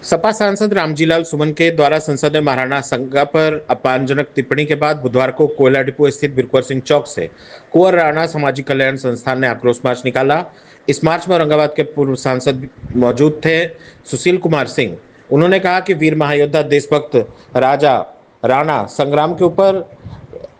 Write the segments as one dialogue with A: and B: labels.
A: सपा सांसद रामजीलाल सुमन के द्वारा संसद में महाराणा संगा पर अपमानजनक टिप्पणी के बाद बुधवार को कोयला डिपो स्थित बिरकुंवर सिंह चौक से कुंवर राणा सामाजिक कल्याण संस्थान ने आक्रोश मार्च निकाला। इस मार्च में औरंगाबाद के पूर्व सांसद मौजूद थे सुशील कुमार सिंह। उन्होंने कहा कि वीर महायोद्धा देशभक्त राजा राणा संग्राम के ऊपर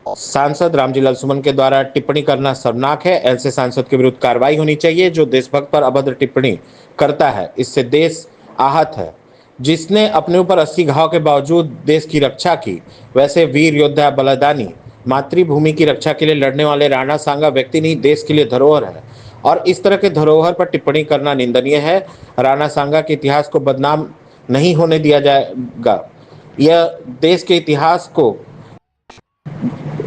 A: सांसद रामजीलाल सुमन के द्वारा टिप्पणी करना शर्मनाक है। ऐसे सांसद के विरुद्ध कार्रवाई होनी चाहिए जो देशभक्त पर अभद्र टिप्पणी करता है। इससे देश आहत है। जिसने अपने ऊपर 80 घाव के बावजूद देश की रक्षा की, वैसे वीर योद्धा बलिदानी मातृभूमि की रक्षा के लिए लड़ने वाले राणा सांगा व्यक्ति नहीं, देश के लिए धरोहर है और इस तरह के धरोहर पर टिप्पणी करना निंदनीय है। राणा सांगा के इतिहास को बदनाम नहीं होने दिया जाएगा। यह देश के इतिहास को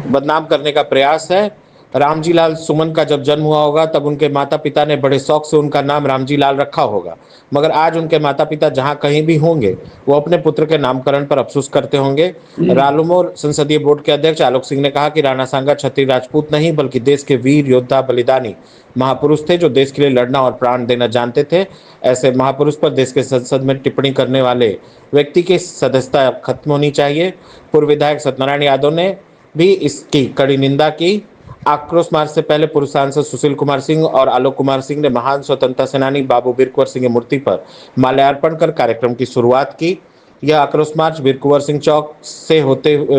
A: बदनाम करने का प्रयास है। रामजीलाल सुमन का जब जन्म हुआ होगा तब उनके माता पिता ने बड़े शौक से उनका नाम रामजीलाल रखा होगा, मगर आज उनके माता पिता जहां कहीं भी होंगे वो अपने पुत्र के नामकरण पर अफसोस करते होंगे। रालोमोर संसदीय बोर्ड के अध्यक्ष आलोक सिंह ने कहा कि राणा सांगा क्षत्रिय राजपूत नहीं बल्कि देश के वीर योद्धा बलिदानी महापुरुष थे जो देश के लिए लड़ना और प्राण देना जानते थे। ऐसे महापुरुष पर देश के संसद में टिप्पणी करने वाले व्यक्ति की सदस्यता खत्म होनी चाहिए। पूर्व विधायक सत्यनारायण यादव ने भी इसकी कड़ी निंदा की। आक्रोश मार्च से पहले पूर्व सांसद सुशील कुमार सिंह और आलोक कुमार सिंह ने महान स्वतंत्रता सेनानी बाबू बिरकुंवर सिंह की मूर्ति पर माल्यार्पण कर कार्यक्रम की शुरुआत की। यह आक्रोश मार्च बिरकुंवर सिंह चौक से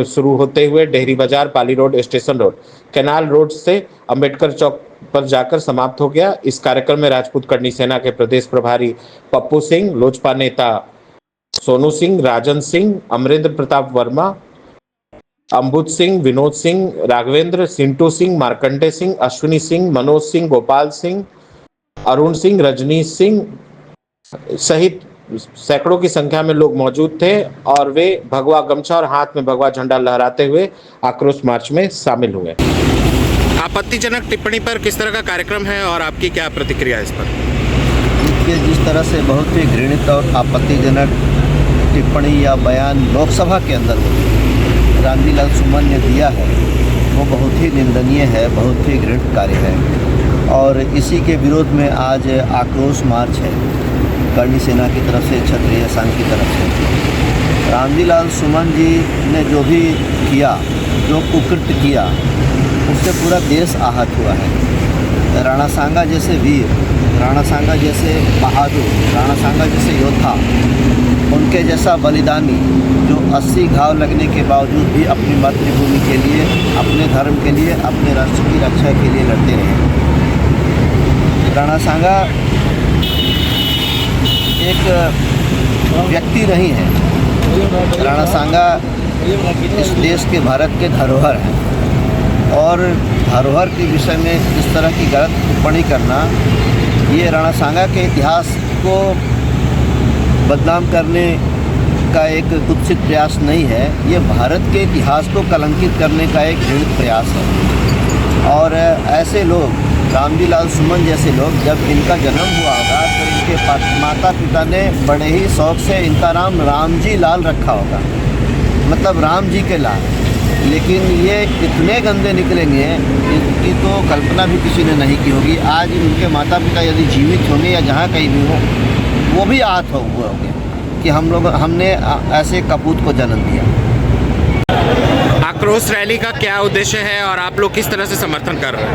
A: शुरू होते हुए Dehri Bazar, Pali road, station road, canal road से अंबेडकर चौक पर जाकर समाप्त हो गया। इस कार्यक्रम में राजपूत कर्णी सेना के प्रदेश प्रभारी पप्पू सिंह, लोजपा नेता सोनू सिंह, राजन सिंह, अमरेंद्र प्रताप वर्मा, अम्बुज सिंह, विनोद सिंह, राघवेंद्र, सिंटू सिंह, मार्कंडे सिंह, अश्विनी सिंह, मनोज सिंह, गोपाल सिंह, अरुण सिंह, रजनीश सिंह सहित सैकड़ों की संख्या में लोग मौजूद थे और वे भगवा गमछा और हाथ में भगवा झंडा लहराते हुए आक्रोश मार्च में शामिल हुए। आपत्तिजनक टिप्पणी पर किस तरह का कार्यक्रम है और आपकी क्या प्रतिक्रिया है इस पर?
B: देखिए, जिस तरह से बहुत ही घृणित और आपत्तिजनक टिप्पणी या बयान लोकसभा के अंदर रामजीलाल सुमन ने दिया है वो बहुत ही निंदनीय है, बहुत ही घृणित कार्य है और इसी के विरोध में आज आक्रोश मार्च है कर्णी सेना की तरफ से, क्षत्रिय संघ की तरफ से। रामजीलाल सुमन जी ने जो भी किया, जो कुकृत्य किया, उससे पूरा देश आहत हुआ है। राणा सांगा जैसे वीर, राणा सांगा जैसे बहादुर, राणा सांगा जैसे योद्धा, उनके जैसा बलिदानी जो 80 घाव लगने के बावजूद भी अपनी मातृभूमि के लिए, अपने धर्म के लिए, अपने राष्ट्र की रक्षा के लिए लड़ते रहे। राणा सांगा एक व्यक्ति नहीं है, राणा सांगा इस देश के, भारत के धरोहर हैं और धरोहर के विषय में इस तरह की गलत टिप्पणी करना ये राणा सांगा के इतिहास को बदनाम करने का एक कुत्सित प्रयास नहीं है, ये भारत के इतिहास को कलंकित करने का एक घृणित प्रयास है। और ऐसे लोग, रामजीलाल सुमन जैसे लोग, जब इनका जन्म हुआ होगा तो इनके माता पिता ने बड़े ही शौक से इनका नाम रामजी लाल रखा होगा, मतलब राम जी के लाल। लेकिन ये इतने गंदे निकलेंगे इनकी तो कल्पना भी किसी ने नहीं की होगी। आज इनके माता पिता यदि जीवित होंगे या जहाँ कहीं भी हो, वो भी आहत हुए होंगे कि हमने ऐसे कपूत को जन्म दिया।
A: आक्रोश रैली का क्या उद्देश्य है और आप लोग किस तरह से समर्थन कर रहे हैं?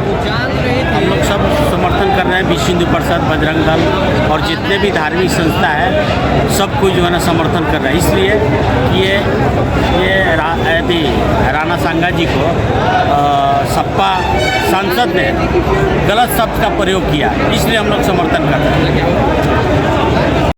C: हम लोग सब समर्थन कर रहे हैं, विश्व हिंदू परिषद, बजरंग दल और जितने भी धार्मिक संस्था है सब कुछ जो है ना समर्थन कर रहे हैं। इसलिए यदि राणा सांगा जी को सपा सांसद ने गलत शब्द का प्रयोग किया, इसलिए हम लोग समर्थन कर रहे हैं।